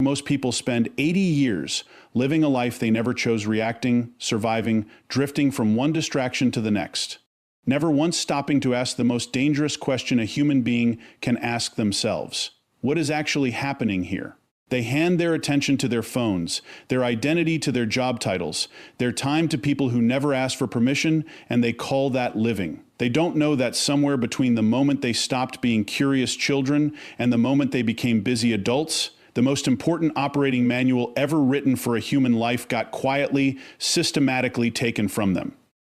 Most people spend 80 years living a life they never chose, reacting, surviving, drifting from one distraction to the next, never once stopping to ask the most dangerous question a human being can ask themselves. What is actually happening here? They hand their attention to their phones, their identity to their job titles, their time to people who never asked for permission, and they call that living. They don't know that somewhere between the moment they stopped being curious children and the moment they became busy adults, the most important operating manual ever written for a human life got quietly, systematically taken from them.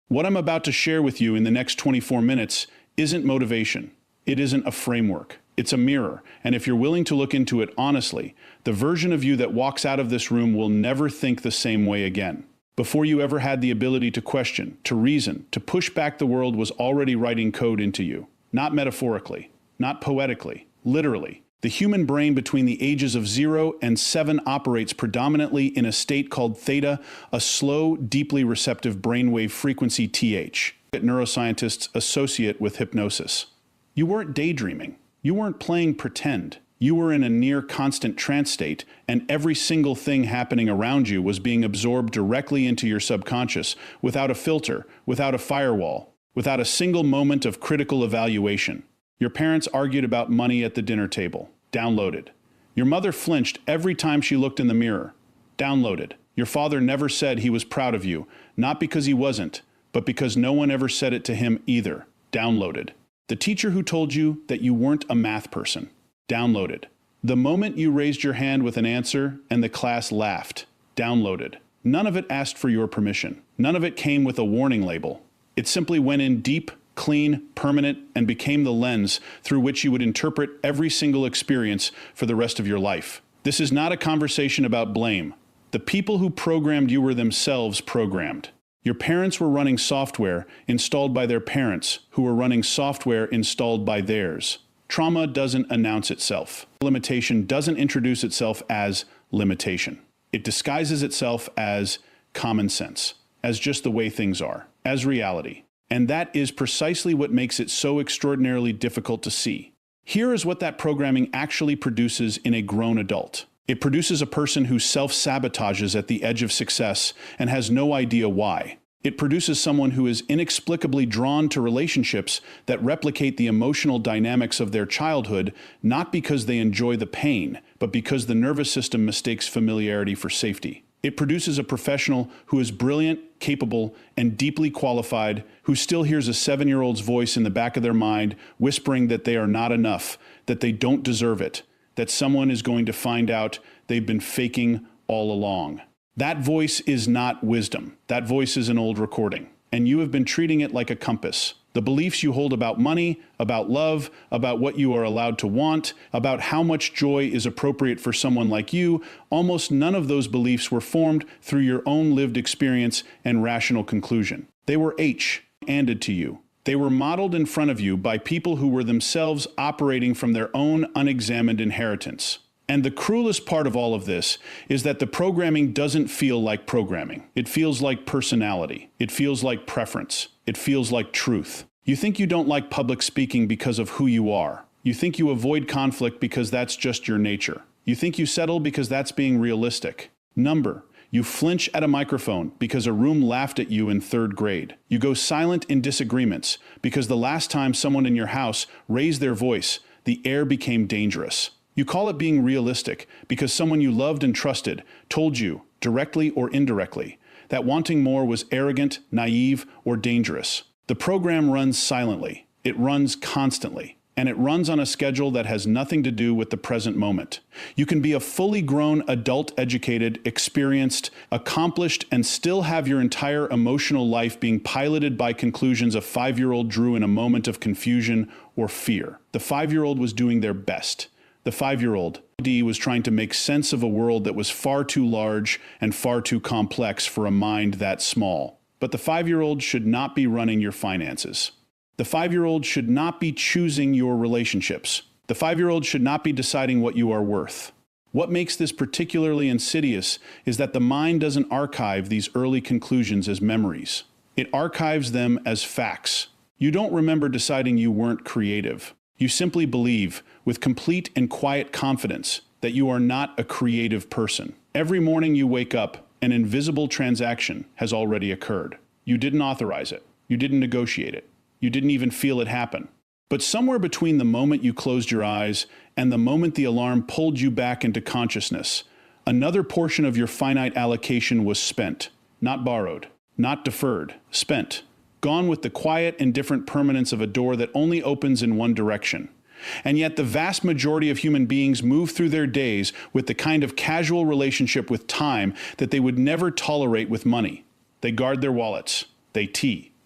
What I'm about to share with you in the next 24 minutes isn't motivation. It isn't a framework. It's a mirror, and if you're willing to look into it honestly, the version of you that walks out of this room will never think the same way again. Before you ever had the ability to question, to reason, to push back, the world was already writing code into you. Not metaphorically, not poetically, literally. The human brain between the ages of 0 and 7 operates predominantly in a state called theta, a slow, deeply receptive brainwave frequency TH that neuroscientists associate with hypnosis. You weren't daydreaming. You weren't playing pretend. You were in a near constant trance state, and every single thing happening around you was being absorbed directly into your subconscious, without a filter, without a firewall, without a single moment of critical evaluation. Your parents argued about money at the dinner table. Downloaded. Your mother flinched every time she looked in the mirror. Downloaded. Your father never said he was proud of you, not because he wasn't, but because no one ever said it to him either. Downloaded. The teacher who told you that you weren't a math person. Downloaded. The moment you raised your hand with an answer and the class laughed. Downloaded. None of it asked for your permission. None of it came with a warning label. It simply went in deep, clean, permanent, and became the lens through which you would interpret every single experience for the rest of your life. This is not a conversation about blame. The people who programmed you were themselves programmed. Your parents were running software installed by their parents, who were running software installed by theirs. Trauma doesn't announce itself. Limitation doesn't introduce itself as limitation. It disguises itself as common sense, as just the way things are, as reality. And that is precisely what makes it so extraordinarily difficult to see. Here is what that programming actually produces in a grown adult. It produces a person who self-sabotages at the edge of success and has no idea why. It produces someone who is inexplicably drawn to relationships that replicate the emotional dynamics of their childhood, not because they enjoy the pain, but because the nervous system mistakes familiarity for safety. It produces a professional who is brilliant, capable, and deeply qualified, who still hears a 7-year-old's voice in the back of their mind whispering that they are not enough, that they don't deserve it, that someone is going to find out they've been faking all along. That voice is not wisdom. That voice is an old recording, and you have been treating it like a compass. The beliefs you hold about money, about love, about what you are allowed to want, about how much joy is appropriate for someone like you, almost none of those beliefs were formed through your own lived experience and rational conclusion. They were handed to you. They were modeled in front of you by people who were themselves operating from their own unexamined inheritance. And the cruelest part of all of this is that the programming doesn't feel like programming. It feels like personality. It feels like preference. It feels like truth. You think you don't like public speaking because of who you are. You think you avoid conflict because that's just your nature. You think you settle because that's being realistic. You flinch at a microphone because a room laughed at you in 3rd grade. You go silent in disagreements because the last time someone in your house raised their voice, the air became dangerous. You call it being realistic because someone you loved and trusted told you, directly or indirectly, that wanting more was arrogant, naive, or dangerous. The program runs silently. It runs constantly. And it runs on a schedule that has nothing to do with the present moment. You can be a fully grown, adult, educated, experienced, accomplished, and still have your entire emotional life being piloted by conclusions a 5-year-old drew in a moment of confusion or fear. The 5-year-old was doing their best. The 5-year-old was trying to make sense of a world that was far too large and far too complex for a mind that small. But the 5-year-old should not be running your finances. The 5-year-old should not be choosing your relationships. The 5-year-old should not be deciding what you are worth. What makes this particularly insidious is that the mind doesn't archive these early conclusions as memories. It archives them as facts. You don't remember deciding you weren't creative. You simply believe, with complete and quiet confidence, that you are not a creative person. Every morning you wake up, an invisible transaction has already occurred. You didn't authorize it. You didn't negotiate it. You didn't even feel it happen. But somewhere between the moment you closed your eyes and the moment the alarm pulled you back into consciousness, another portion of your finite allocation was spent, not borrowed, not deferred, spent, gone with the quiet, indifferent permanence of a door that only opens in one direction. And yet the vast majority of human beings move through their days with the kind of casual relationship with time that they would never tolerate with money. They guard their wallets. They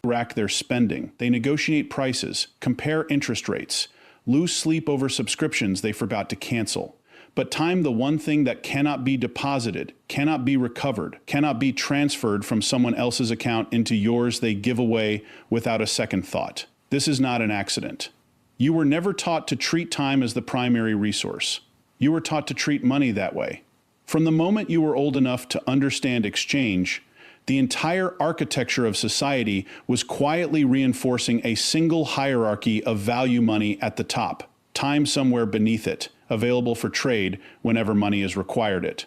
rack their spending. They negotiate prices, compare interest rates, lose sleep over subscriptions they forgot to cancel. But time, the one thing that cannot be deposited, cannot be recovered, cannot be transferred from someone else's account into yours, they give away without a second thought. This is not an accident. You were never taught to treat time as the primary resource. You were taught to treat money that way. From the moment you were old enough to understand exchange, the entire architecture of society was quietly reinforcing a single hierarchy of value money at the top, time somewhere beneath it, available for trade whenever money has required it.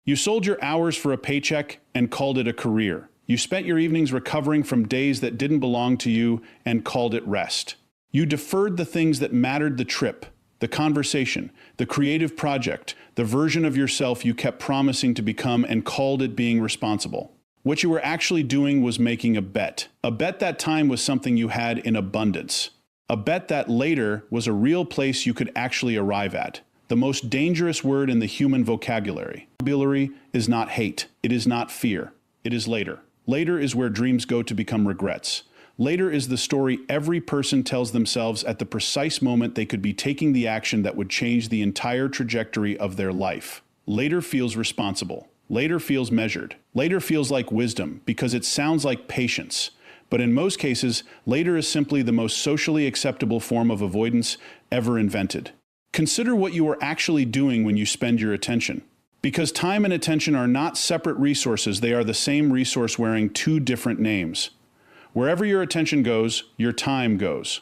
You sold your hours for a paycheck and called it a career. You spent your evenings recovering from days that didn't belong to you and called it rest. You deferred the things that mattered: the trip, the conversation, the creative project, the version of yourself you kept promising to become, and called it being responsible. What you were actually doing was making a bet that time was something you had in abundance, a bet that later was a real place you could actually arrive at. The most dangerous word in the human vocabulary. Vocabulary is not hate, it is not fear, it is later. Later is where dreams go to become regrets. Later is the story every person tells themselves at the precise moment they could be taking the action that would change the entire trajectory of their life. Later feels responsible. Later feels measured. Later feels like wisdom because it sounds like patience. But in most cases, later is simply the most socially acceptable form of avoidance ever invented. Consider what you are actually doing when you spend your attention. Because time and attention are not separate resources, they are the same resource wearing two different names. Wherever your attention goes, your time goes.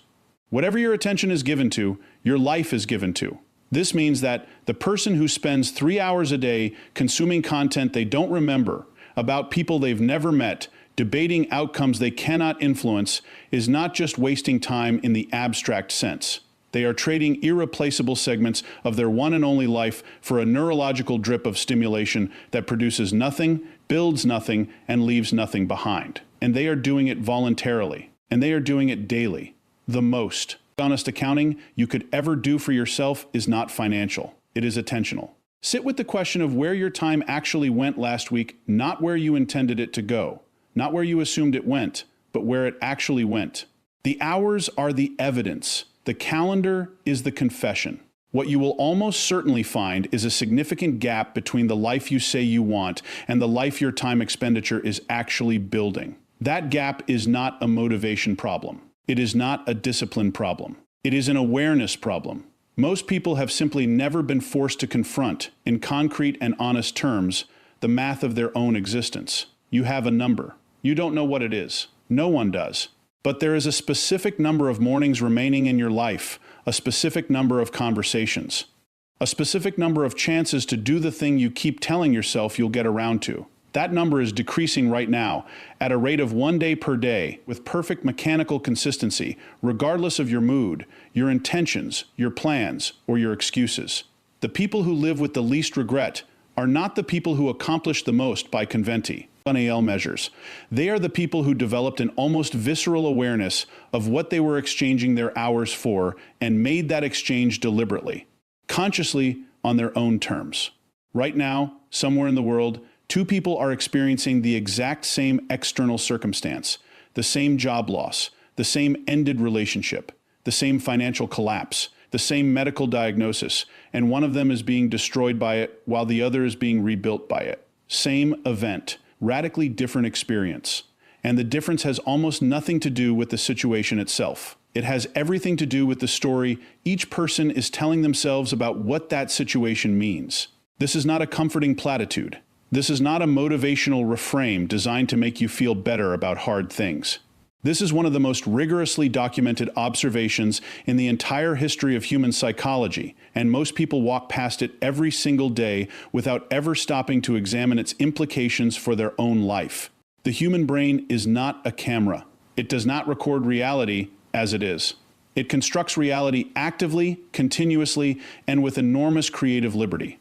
Whatever your attention is given to, your life is given to. This means that the person who spends 3 hours a day consuming content they don't remember, about people they've never met, debating outcomes they cannot influence, is not just wasting time in the abstract sense. They are trading irreplaceable segments of their one and only life for a neurological drip of stimulation that produces nothing, builds nothing, and leaves nothing behind. And they are doing it voluntarily. And they are doing it daily. The most honest accounting you could ever do for yourself is not financial. It is attentional. Sit with the question of where your time actually went last week, not where you intended it to go, not where you assumed it went, but where it actually went. The hours are the evidence. The calendar is the confession. What you will almost certainly find is a significant gap between the life you say you want and the life your time expenditure is actually building. That gap is not a motivation problem. It is not a discipline problem. It is an awareness problem. Most people have simply never been forced to confront, in concrete and honest terms, the math of their own existence. You have a number. You don't know what it is. No one does. But there is a specific number of mornings remaining in your life, a specific number of conversations, a specific number of chances to do the thing you keep telling yourself you'll get around to. That number is decreasing right now at a rate of 1 day per day with perfect mechanical consistency, regardless of your mood, your intentions, your plans, or your excuses. The people who live with the least regret are not the people who accomplish the most by conventi, NAL measures. They are the people who developed an almost visceral awareness of what they were exchanging their hours for and made that exchange deliberately, consciously, on their own terms. Right now, somewhere in the world, two people are experiencing the exact same external circumstance, the same job loss, the same ended relationship, the same financial collapse, the same medical diagnosis, and one of them is being destroyed by it while the other is being rebuilt by it. Same event, radically different experience. And the difference has almost nothing to do with the situation itself. It has everything to do with the story each person is telling themselves about what that situation means. This is not a comforting platitude. This is not a motivational refrain designed to make you feel better about hard things. This is one of the most rigorously documented observations in the entire history of human psychology, and most people walk past it every single day without ever stopping to examine its implications for their own life. The human brain is not a camera. It does not record reality as it is. It constructs reality actively, continuously, and with enormous creative liberty,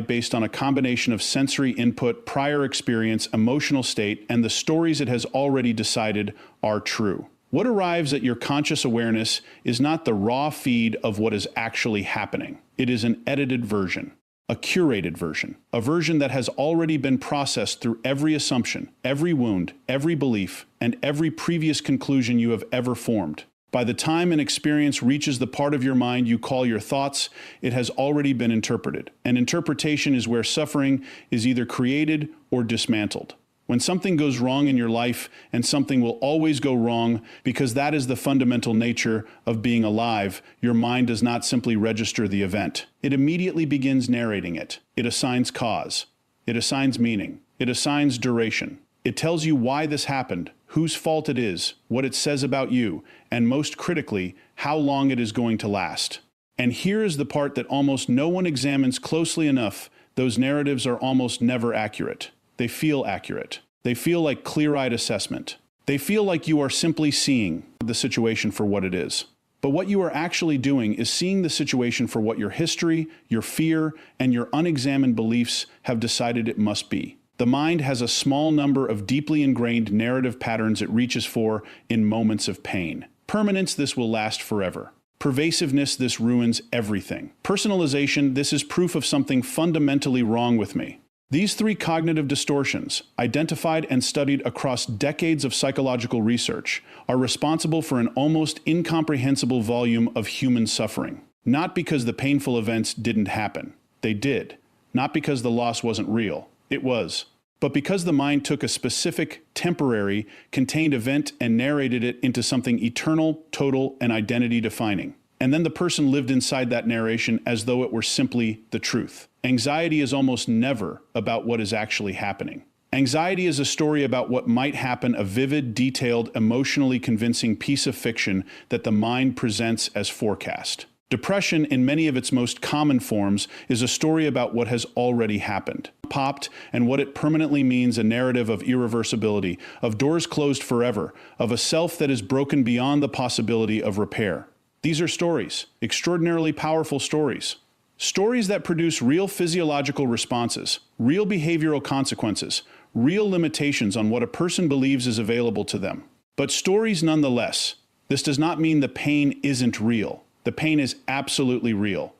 based on a combination of sensory input, prior experience, emotional state, and the stories it has already decided are true. What arrives at your conscious awareness is not the raw feed of what is actually happening. It is an edited version, a curated version, a version that has already been processed through every assumption, every wound, every belief, and every previous conclusion you have ever formed. By the time an experience reaches the part of your mind you call your thoughts, it has already been interpreted. And interpretation is where suffering is either created or dismantled. When something goes wrong in your life, and something will always go wrong because that is the fundamental nature of being alive, your mind does not simply register the event. It immediately begins narrating it. It assigns cause. It assigns meaning. It assigns duration. It tells you why this happened, whose fault it is, what it says about you, and most critically, how long it is going to last. And here is the part that almost no one examines closely enough. Those narratives are almost never accurate. They feel accurate. They feel like clear-eyed assessment. They feel like you are simply seeing the situation for what it is. But what you are actually doing is seeing the situation for what your history, your fear, and your unexamined beliefs have decided it must be. The mind has a small number of deeply ingrained narrative patterns it reaches for in moments of pain. Permanence, this will last forever. Pervasiveness, this ruins everything. Personalization, this is proof of something fundamentally wrong with me. These three cognitive distortions, identified and studied across decades of psychological research, are responsible for an almost incomprehensible volume of human suffering. Not because the painful events didn't happen. They did. Not because the loss wasn't real. It was. But because the mind took a specific, temporary, contained event and narrated it into something eternal, total, and identity-defining. And then the person lived inside that narration as though it were simply the truth. Anxiety is almost never about what is actually happening. Anxiety is a story about what might happen, a vivid, detailed, emotionally convincing piece of fiction that the mind presents as forecast. Depression, in many of its most common forms, is a story about what has already happened, popped, and what it permanently means, a narrative of irreversibility, of doors closed forever, of a self that is broken beyond the possibility of repair. These are stories, extraordinarily powerful stories. Stories that produce real physiological responses, real behavioral consequences, real limitations on what a person believes is available to them. But stories nonetheless. This does not mean the pain isn't real. The pain is absolutely real.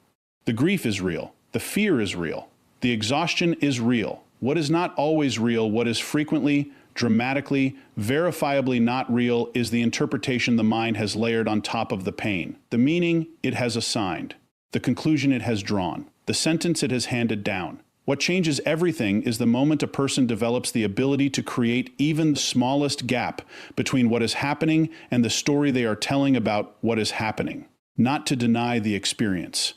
The grief is real. The fear is real. The exhaustion is real. What is not always real, what is frequently, dramatically, verifiably not real, is the interpretation the mind has layered on top of the pain, the meaning it has assigned, the conclusion it has drawn, the sentence it has handed down. What changes everything is the moment a person develops the ability to create even the smallest gap between what is happening and the story they are telling about what is happening. Not to deny the experience,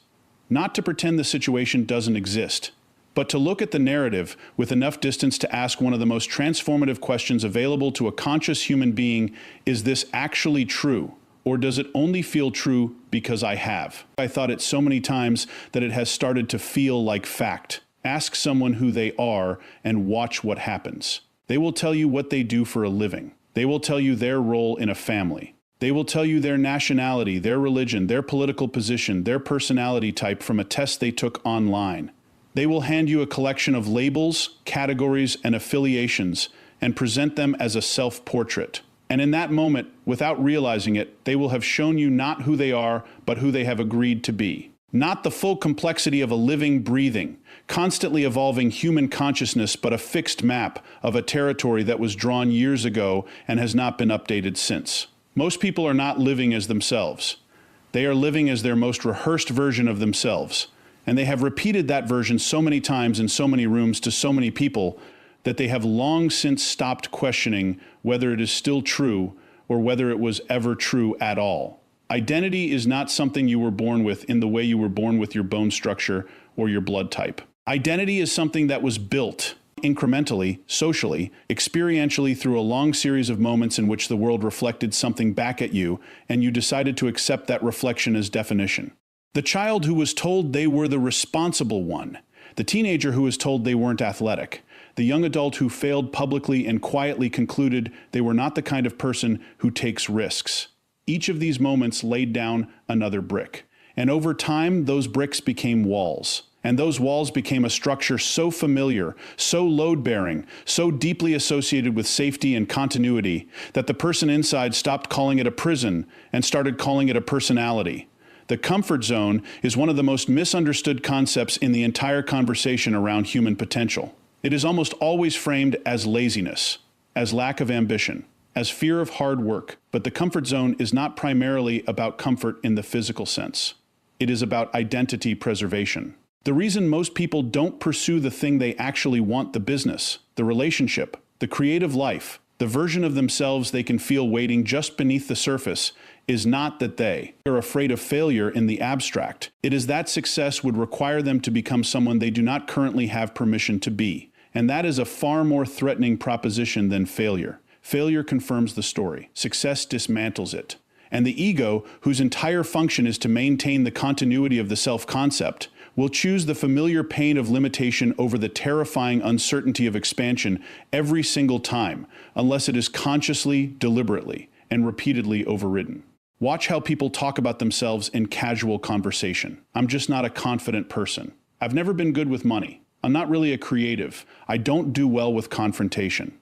not to pretend the situation doesn't exist, but to look at the narrative with enough distance to ask one of the most transformative questions available to a conscious human being: is this actually true? Or does it only feel true because I have? I thought it so many times that it has started to feel like fact. Ask someone who they are and watch what happens. They will tell you what they do for a living. They will tell you their role in a family. They will tell you their nationality, their religion, their political position, their personality type from a test they took online. They will hand you a collection of labels, categories, and affiliations and present them as a self-portrait. And in that moment, without realizing it, they will have shown you not who they are, but who they have agreed to be. Not the full complexity of a living, breathing, constantly evolving human consciousness, but a fixed map of a territory that was drawn years ago and has not been updated since. Most people are not living as themselves. They are living as their most rehearsed version of themselves. And they have repeated that version so many times in so many rooms to so many people that they have long since stopped questioning whether it is still true or whether it was ever true at all. Identity is not something you were born with in the way you were born with your bone structure or your blood type. Identity is something that was built, incrementally, socially, experientially through a long series of moments in which the world reflected something back at you, and you decided to accept that reflection as definition. The child who was told they were the responsible one, the teenager who was told they weren't athletic, the young adult who failed publicly and quietly concluded they were not the kind of person who takes risks. Each of these moments laid down another brick. And over time, those bricks became walls. And those walls became a structure so familiar, so load-bearing, so deeply associated with safety and continuity, that the person inside stopped calling it a prison and started calling it a personality. The comfort zone is one of the most misunderstood concepts in the entire conversation around human potential. It is almost always framed as laziness, as lack of ambition, as fear of hard work. But the comfort zone is not primarily about comfort in the physical sense. It is about identity preservation. The reason most people don't pursue the thing they actually want, the business, the relationship, the creative life, the version of themselves they can feel waiting just beneath the surface, is not that they are afraid of failure in the abstract. It is that success would require them to become someone they do not currently have permission to be. And that is a far more threatening proposition than failure. Failure confirms the story. Success dismantles it. And the ego, whose entire function is to maintain the continuity of the self-concept, will choose the familiar pain of limitation over the terrifying uncertainty of expansion every single time, unless it is consciously, deliberately, and repeatedly overridden. Watch how people talk about themselves in casual conversation. I'm just not a confident person. I've never been good with money. I'm not really a creative. I don't do well with confrontation.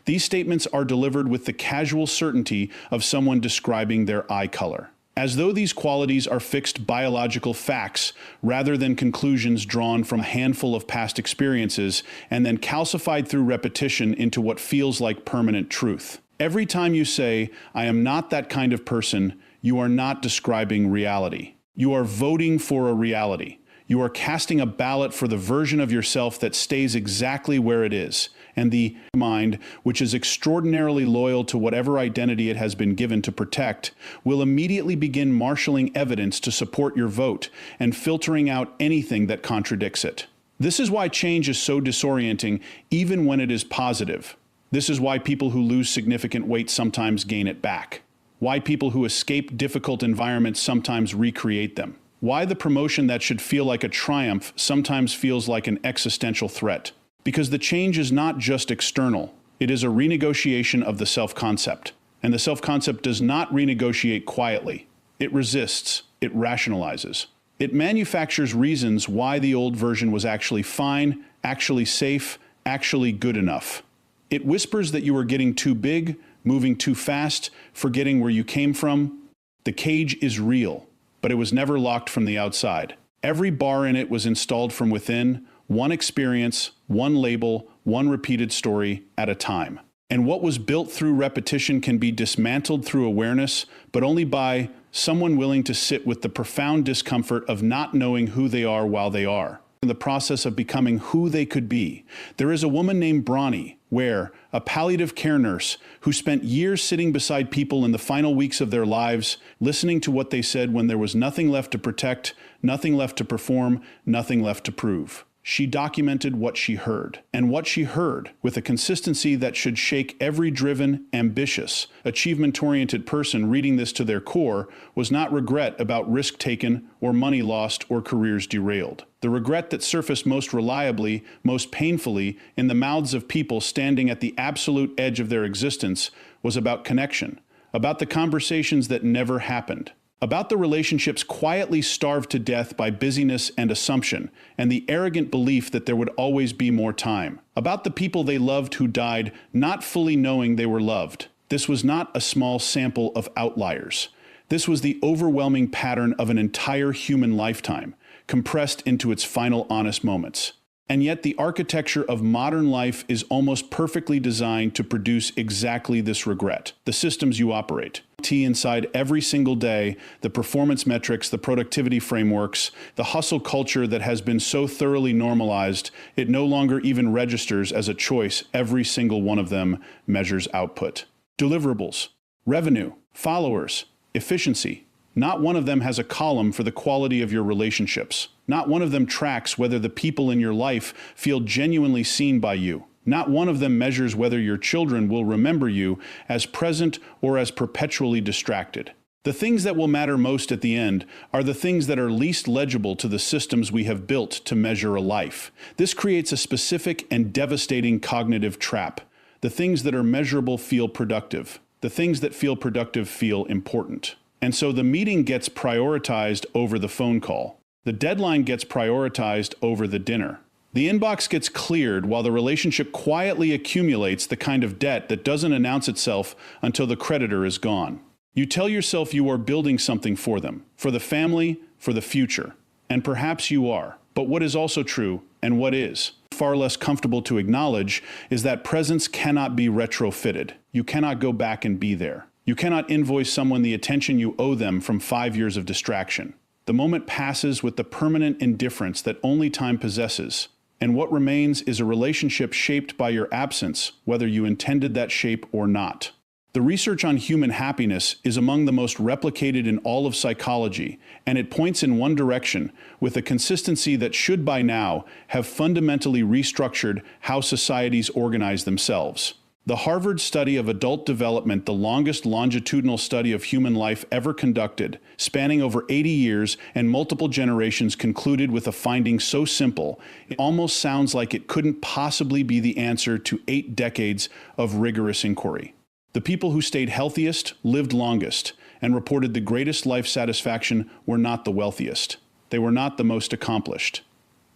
These statements are delivered with the casual certainty of someone describing their eye color, as though these qualities are fixed biological facts rather than conclusions drawn from a handful of past experiences and then calcified through repetition into what feels like permanent truth. Every time you say, "I am not that kind of person," you are not describing reality. You are voting for a reality. You are casting a ballot for the version of yourself that stays exactly where it is. And the mind, which is extraordinarily loyal to whatever identity it has been given to protect, will immediately begin marshaling evidence to support your vote and filtering out anything that contradicts it. This is why change is so disorienting, even when it is positive. This is why people who lose significant weight sometimes gain it back. Why people who escape difficult environments sometimes recreate them. Why the promotion that should feel like a triumph sometimes feels like an existential threat. Because the change is not just external, it is a renegotiation of the self-concept. And the self-concept does not renegotiate quietly. It resists, it rationalizes. It manufactures reasons why the old version was actually fine, actually safe, actually good enough. It whispers that you are getting too big, moving too fast, forgetting where you came from. The cage is real, but it was never locked from the outside. Every bar in it was installed from within, one experience, one label, one repeated story at a time. And what was built through repetition can be dismantled through awareness, but only by someone willing to sit with the profound discomfort of not knowing who they are while they are. In the process of becoming who they could be. There is a woman named Bronnie Ware, a palliative care nurse who spent years sitting beside people in the final weeks of their lives, listening to what they said when there was nothing left to protect, nothing left to perform, nothing left to prove. She documented what she heard, and what she heard, with a consistency that should shake every driven, ambitious, achievement-oriented person reading this to their core, was not regret about risk taken or money lost or careers derailed. The regret that surfaced most reliably, most painfully, in the mouths of people standing at the absolute edge of their existence was about connection, about the conversations that never happened, about the relationships quietly starved to death by busyness and assumption, and the arrogant belief that there would always be more time, about the people they loved who died not fully knowing they were loved. This was not a small sample of outliers. This was the overwhelming pattern of an entire human lifetime, compressed into its final honest moments. And yet the architecture of modern life is almost perfectly designed to produce exactly this regret. The systems you operate. Inside every single day, the performance metrics, the productivity frameworks, the hustle culture that has been so thoroughly normalized, it no longer even registers as a choice. Every single one of them measures output. Deliverables, revenue, followers, efficiency. Not one of them has a column for the quality of your relationships. Not one of them tracks whether the people in your life feel genuinely seen by you. Not one of them measures whether your children will remember you as present or as perpetually distracted. The things that will matter most at the end are the things that are least legible to the systems we have built to measure a life. This creates a specific and devastating cognitive trap. The things that are measurable feel productive. The things that feel productive feel important. And so the meeting gets prioritized over the phone call. The deadline gets prioritized over the dinner. The inbox gets cleared while the relationship quietly accumulates the kind of debt that doesn't announce itself until the creditor is gone. You tell yourself you are building something for them, for the family, for the future. And perhaps you are. But what is also true, and what is far less comfortable to acknowledge, is that presence cannot be retrofitted. You cannot go back and be there. You cannot invoice someone the attention you owe them from 5 years of distraction. The moment passes with the permanent indifference that only time possesses, and what remains is a relationship shaped by your absence, whether you intended that shape or not. The research on human happiness is among the most replicated in all of psychology, and it points in one direction with a consistency that should by now have fundamentally restructured how societies organize themselves. The Harvard study of adult development, the longest longitudinal study of human life ever conducted, spanning over 80 years and multiple generations, concluded with a finding so simple, it almost sounds like it couldn't possibly be the answer to 8 decades of rigorous inquiry. The people who stayed healthiest, lived longest, and reported the greatest life satisfaction were not the wealthiest. They were not the most accomplished.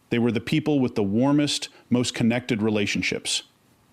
They were the people with the warmest, most connected relationships.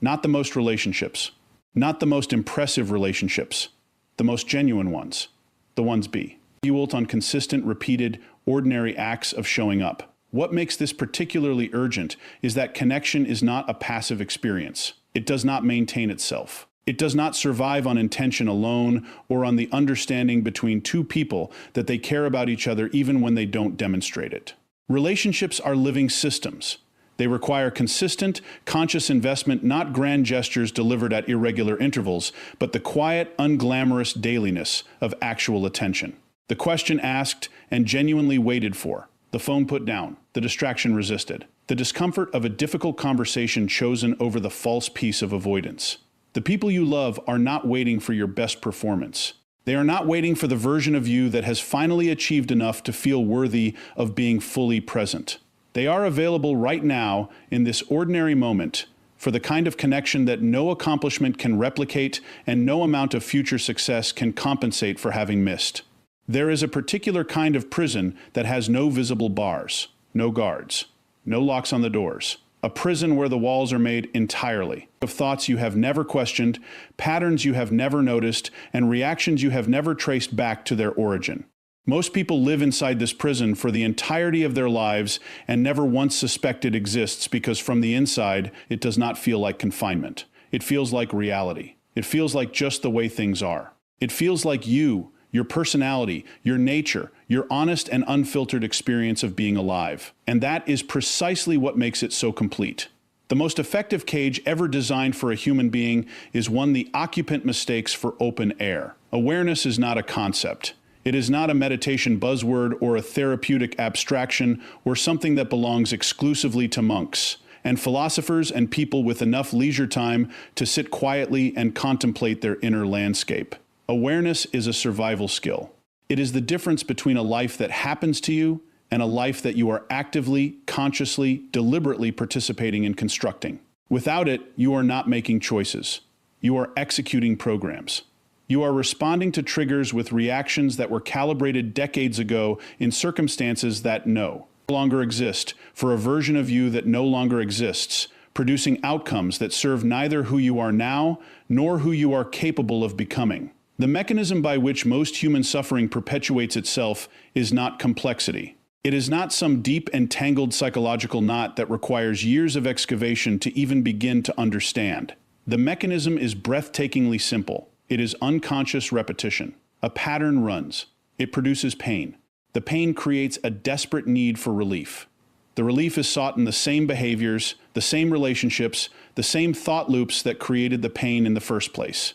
Not the most relationships. Not the most impressive relationships. The most genuine ones. The ones built on consistent, repeated, ordinary acts of showing up. What makes this particularly urgent is that connection is not a passive experience. It does not maintain itself. It does not survive on intention alone or on the understanding between two people that they care about each other even when they don't demonstrate it. Relationships are living systems. They require consistent, conscious investment, not grand gestures delivered at irregular intervals, but the quiet, unglamorous dailiness of actual attention. The question asked and genuinely waited for. The phone put down. The distraction resisted. The discomfort of a difficult conversation chosen over the false peace of avoidance. The people you love are not waiting for your best performance. They are not waiting for the version of you that has finally achieved enough to feel worthy of being fully present. They are available right now, in this ordinary moment, for the kind of connection that no accomplishment can replicate and no amount of future success can compensate for having missed. There is a particular kind of prison that has no visible bars, no guards, no locks on the doors. A prison where the walls are made entirely of thoughts you have never questioned, patterns you have never noticed, and reactions you have never traced back to their origin. Most people live inside this prison for the entirety of their lives and never once suspect it exists because from the inside, it does not feel like confinement. It feels like reality. It feels like just the way things are. It feels like you, your personality, your nature, your honest and unfiltered experience of being alive. And that is precisely what makes it so complete. The most effective cage ever designed for a human being is one the occupant mistakes for open air. Awareness is not a concept. It is not a meditation buzzword or a therapeutic abstraction or something that belongs exclusively to monks and philosophers and people with enough leisure time to sit quietly and contemplate their inner landscape. Awareness is a survival skill. It is the difference between a life that happens to you and a life that you are actively, consciously, deliberately participating in constructing. Without it, you are not making choices. You are executing programs. You are responding to triggers with reactions that were calibrated decades ago in circumstances that no longer exist, for a version of you that no longer exists, producing outcomes that serve neither who you are now nor who you are capable of becoming. The mechanism by which most human suffering perpetuates itself is not complexity. It is not some deep and tangled psychological knot that requires years of excavation to even begin to understand. The mechanism is breathtakingly simple. It is unconscious repetition. A pattern runs. It produces pain. The pain creates a desperate need for relief. The relief is sought in the same behaviors, the same relationships, the same thought loops that created the pain in the first place.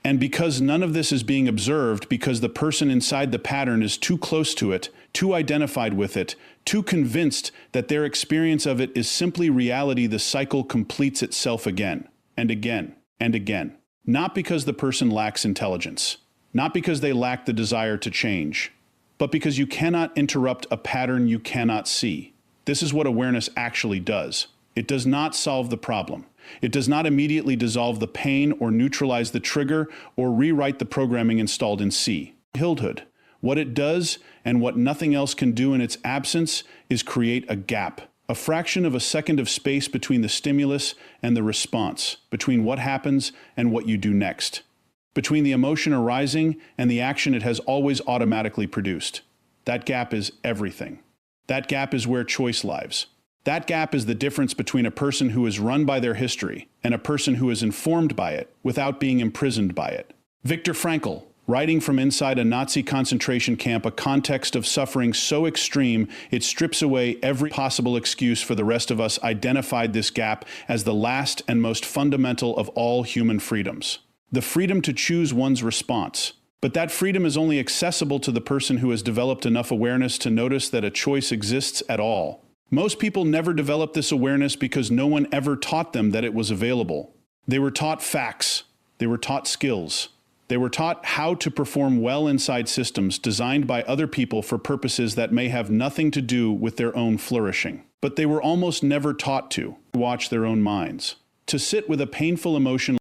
And because none of this is being observed, because the person inside the pattern is too close to it, too identified with it, too convinced that their experience of it is simply reality, the cycle completes itself again and again and again. Not because the person lacks intelligence, not because they lack the desire to change, but because you cannot interrupt a pattern you cannot see. This is what awareness actually does. It does not solve the problem. It does not immediately dissolve the pain or neutralize the trigger or rewrite the programming installed in C. Hildhood. What it does, and what nothing else can do in its absence, is create a gap, a fraction of a second of space between the stimulus and the response, between what happens and what you do next, between the emotion arising and the action it has always automatically produced. That gap is everything. That gap is where choice lives. That gap is the difference between a person who is run by their history and a person who is informed by it without being imprisoned by it. Viktor Frankl, writing from inside a Nazi concentration camp, a context of suffering so extreme it strips away every possible excuse for the rest of us, identified this gap as the last and most fundamental of all human freedoms. The freedom to choose one's response. But that freedom is only accessible to the person who has developed enough awareness to notice that a choice exists at all. Most people never develop this awareness because no one ever taught them that it was available. They were taught facts. They were taught skills. They were taught how to perform well inside systems designed by other people for purposes that may have nothing to do with their own flourishing. But they were almost never taught to watch their own minds, to sit with a painful emotion